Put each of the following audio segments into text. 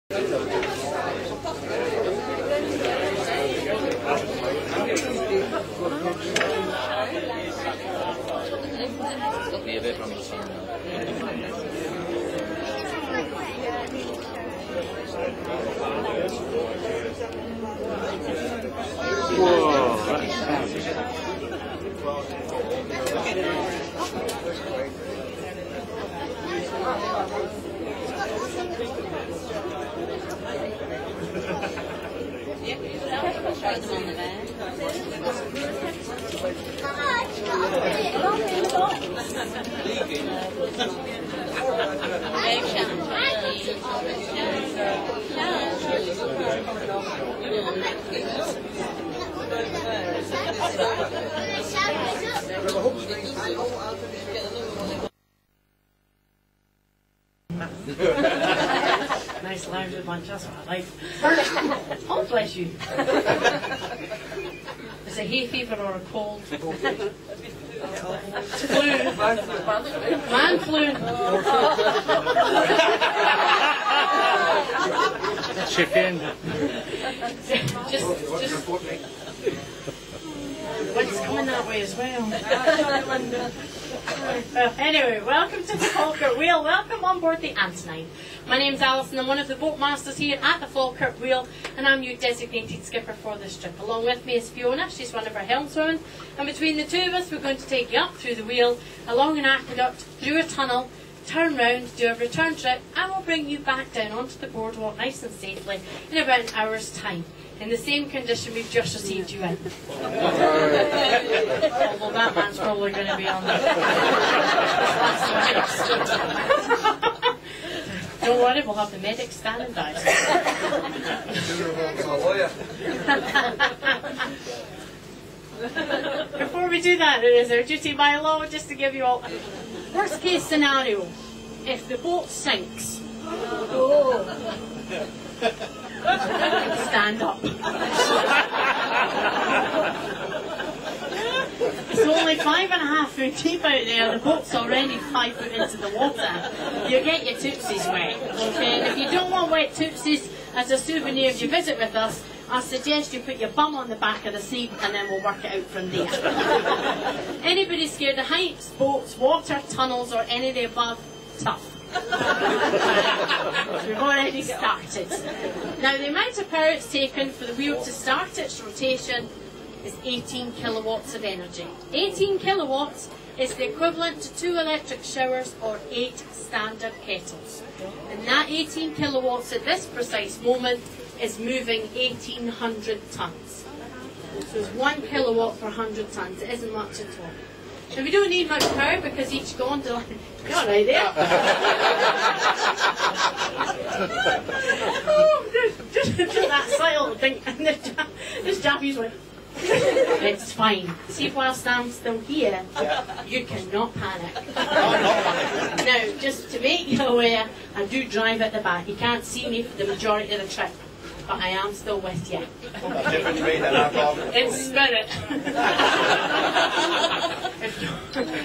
Be a bit from the sun now. Whoa, that's fast. Try them on the bed. Nice lively bunch, that's what I like. Oh, bless you. Is it hay fever or a cold? Flu. Man flu. Chicken. Just wind's coming that way as well. Well, anyway, welcome to the Falkirk Wheel. Welcome on board the Antonine. My name's Alison. I'm one of the boat masters here at the Falkirk Wheel, and I'm your designated skipper for this trip. Along with me is Fiona. She's one of our helmswomen, and between the two of us, we're going to take you up through the wheel, along an aqueduct, through a tunnel, turn round, do a return trip, and we'll bring you back down onto the boardwalk nice and safely in about an hour's time, in the same condition we've just received you in. Although that man's probably going to be on the Don't worry, we'll have the medics standing by. Before we do that, it is our duty by law just to give you all worst case scenario. If the boat sinks, stand up. It's only 5.5 foot deep out there. The boat's already 5 foot into the water. You get your tootsies wet. Okay, and if you don't want wet tootsies as a souvenir of your visit with us, I suggest you put your bum on the back of the seat and then we'll work it out from there. Anybody scared of heights, boats, water, tunnels, or any of the above? Tough. We've already started. Now, the amount of power it's taken for the wheel to start its rotation is 18 kilowatts of energy. 18 kilowatts is the equivalent to 2 electric showers or 8 standard kettles. And that 18 kilowatts at this precise moment is moving 1,800 tons. So it's 1 kilowatt per 100 tons. It isn't much at all. Now, we don't need much power because each gondola... You're all right there. Oh, just that slight little thing. And this Japanese went... It's fine. See, whilst I'm still here, you cannot panic. Now, just to make you aware, I do drive at the back. You can't see me for the majority of the trip, but I am still with you. In spirit.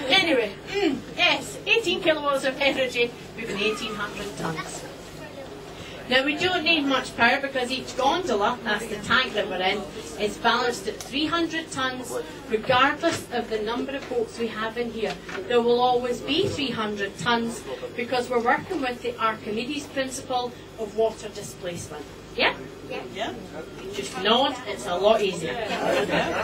Anyway, yes, 18 kilowatts of energy moving 1,800 tons. Now, we don't need much power because each gondola, that's the tank that we're in, is balanced at 300 tons regardless of the number of boats we have in here. There will always be 300 tons because we're working with the Archimedes principle of water displacement. Yeah? Yeah. Just nod, it's a lot easier.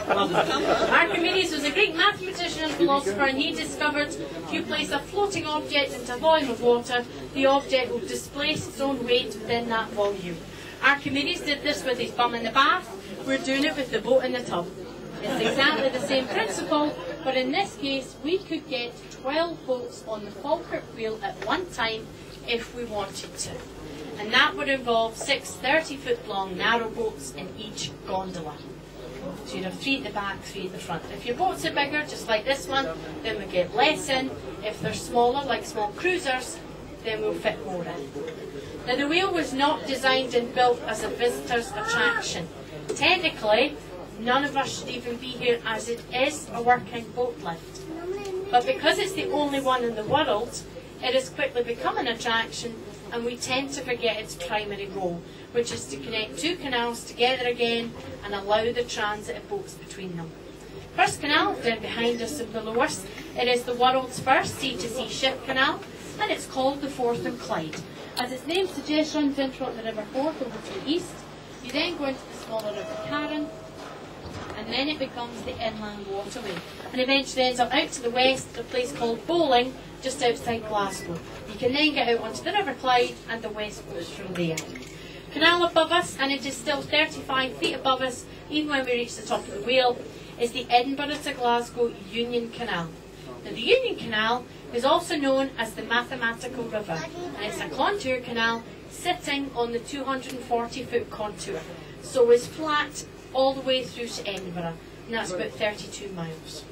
Archimedes was a Greek mathematician and philosopher, and he discovered if you place a floating object into a volume of water, the object will displace its own weight within that volume. Archimedes did this with his bum in the bath. We're doing it with the boat in the tub. It's exactly the same principle, but in this case we could get 12 boats on the Falkirk Wheel at one time if we wanted to. And that would involve 6 30-foot long narrow boats in each gondola. So you'd have 3 at the back, 3 at the front. If your boats are bigger, just like this one, then we get less in. If they're smaller, like small cruisers, then we'll fit more in. Now, the wheel was not designed and built as a visitor's attraction. Technically, none of us should even be here as it is a working boat lift. But because it's the only one in the world, it has quickly become an attraction and we tend to forget its primary role, which is to connect two canals together again and allow the transit of boats between them. First canal, down behind us and below us, it is the world's first sea-to-sea ship canal, and it's called the Forth and Clyde. As its name suggests, runs in from the River Forth over to the east. You then go into the smaller River Carron, and then it becomes the inland waterway, and eventually ends up out to the west at a place called Bowling, just outside Glasgow. You can then get out onto the River Clyde, and the west goes from there. Canal above us, and it is still 35 feet above us, even when we reach the top of the wheel, is the Edinburgh to Glasgow Union Canal. Now, the Union Canal is also known as the Mathematical River, and it's a contour canal sitting on the 240-foot contour, so it's flat all the way through to Edinburgh, and that's about 32 miles.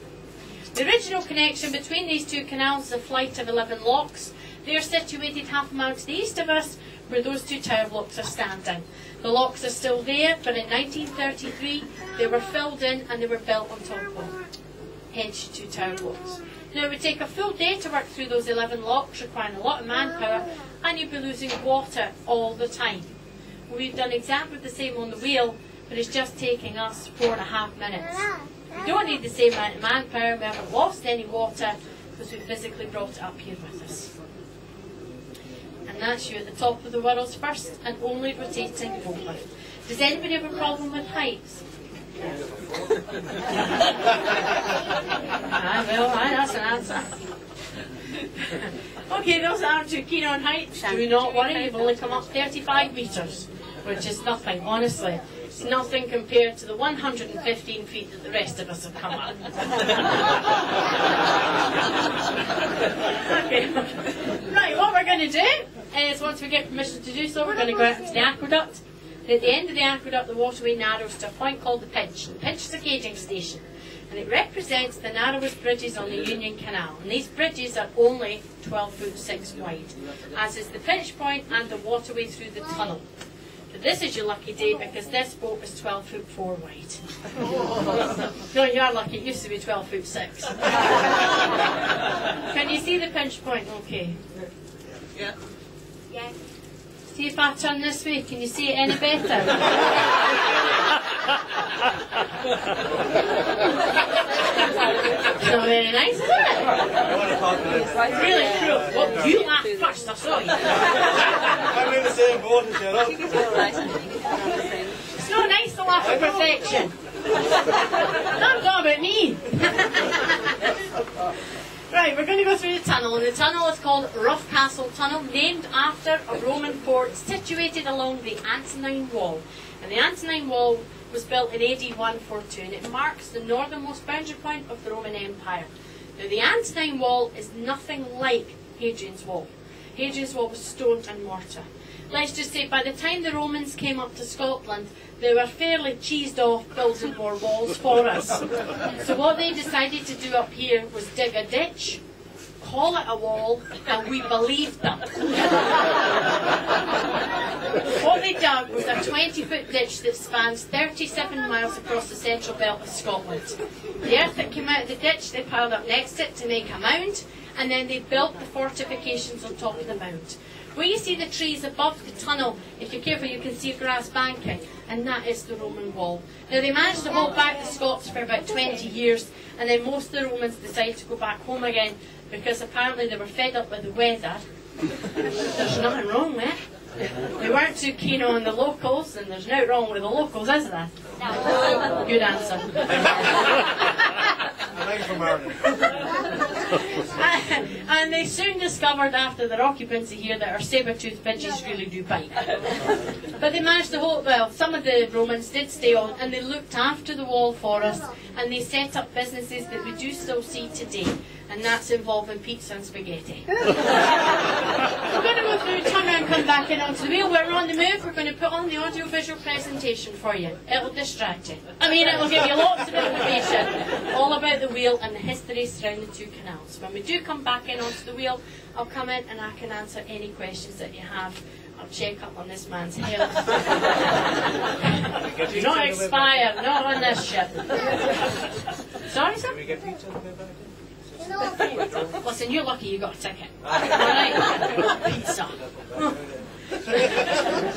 The original connection between these two canals is a flight of 11 locks. They are situated half a mile to the east of us, where those two tower blocks are standing. The locks are still there, but in 1933 they were filled in and they were built on top of, hence two tower blocks. Now, it would take a full day to work through those 11 locks, requiring a lot of manpower, and you'd be losing water all the time. We've done exactly the same on the wheel, but it's just taking us 4.5 minutes. We don't need the same amount of manpower, we haven't lost any water, because we physically brought it up here with us. And that's you at the top of the world's first and only rotating boatlift. Does anybody have a problem with heights? That's an answer. Okay, those that aren't too keen on heights, do not worry, you've only come up 35 metres, which is nothing, honestly. It's nothing compared to the 115 feet that the rest of us have come up. Okay. Right, what we're going to do is, once we get permission to do so, we're going to go out into the aqueduct. And at the end of the aqueduct, the waterway narrows to a point called the Pinch. The Pinch is a gauging station, and it represents the narrowest bridges on the Union Canal. And these bridges are only 12 foot 6 wide, as is the pinch point and the waterway through the tunnel. But this is your lucky day, because this boat is 12 foot 4 wide. No, you are lucky. It used to be 12 foot 6. Can you see the pinch point okay? Yeah. Yeah. See if I turn this way, can you see it any better? It's not very nice, is it? It's really cruel. Well, you laughed first, I saw you. I'm in the same boat as you. It's not nice to laugh at perfection. That's not about me. Right, we're going to go through the tunnel, and the tunnel is called Rough Castle Tunnel, named after a Roman fort situated along the Antonine Wall. And the Antonine Wall was built in AD 142, and it marks the northernmost boundary point of the Roman Empire. Now, the Antonine Wall is nothing like Hadrian's Wall. Hadrian's Wall was stone and mortar. Let's just say, by the time the Romans came up to Scotland, they were fairly cheesed off building more walls for us. So what they decided to do up here was dig a ditch, call it a wall, and we believed them. What they dug was a 20-foot ditch that spans 37 miles across the central belt of Scotland. The earth that came out of the ditch, they piled up next to it to make a mound, and then they built the fortifications on top of the mound. Where you see the trees above the tunnel, if you're careful, you can see a grass banking, and that is the Roman wall. Now, they managed to hold back the Scots for about 20 years, and then most of the Romans decided to go back home again, because apparently they were fed up with the weather. There's nothing wrong with it. They weren't too keen on the locals, and there's nothing wrong with the locals, is there? No. Good answer. And they soon discovered after their occupancy here that our saber-toothed pigeons really do bite. But they managed to hold, well, some of the Romans did stay on, and they looked after the wall for us, and they set up businesses that we do still see today, and that's involving pizza and spaghetti. We're going to go through, turn around, come back in onto the wheel. We're on the move. We're going to put on the audio-visual presentation for you. It'll distract you. I mean, it'll give you lots of information all about the wheel and the history surrounding the two canals. When we do come back in onto the wheel, I'll come in and I can answer any questions that you have. I'll check up on this man's health. Do not expire, not on this ship. Sorry, sir? Can we get pizza on the way back? Listen, you're lucky you got a ticket. Alright? Pizza.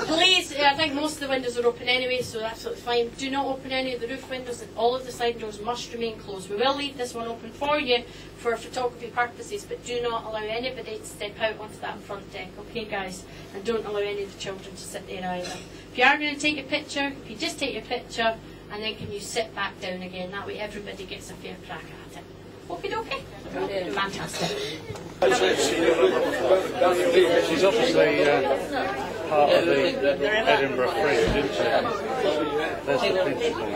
Please, I think most of the windows are open anyway, so that's absolutely fine. Do not open any of the roof windows, and all of the side doors must remain closed. We will leave this one open for you for photography purposes, but do not allow anybody to step out onto that front deck, okay guys? And don't allow any of the children to sit there either. If you are going to take a picture, if you just take your picture, and then can you sit back down again? That way everybody gets a fair crack at it. Okie dokie? Fantastic. She's obviously part of the Edinburgh Fringe, isn't she? There's the principal.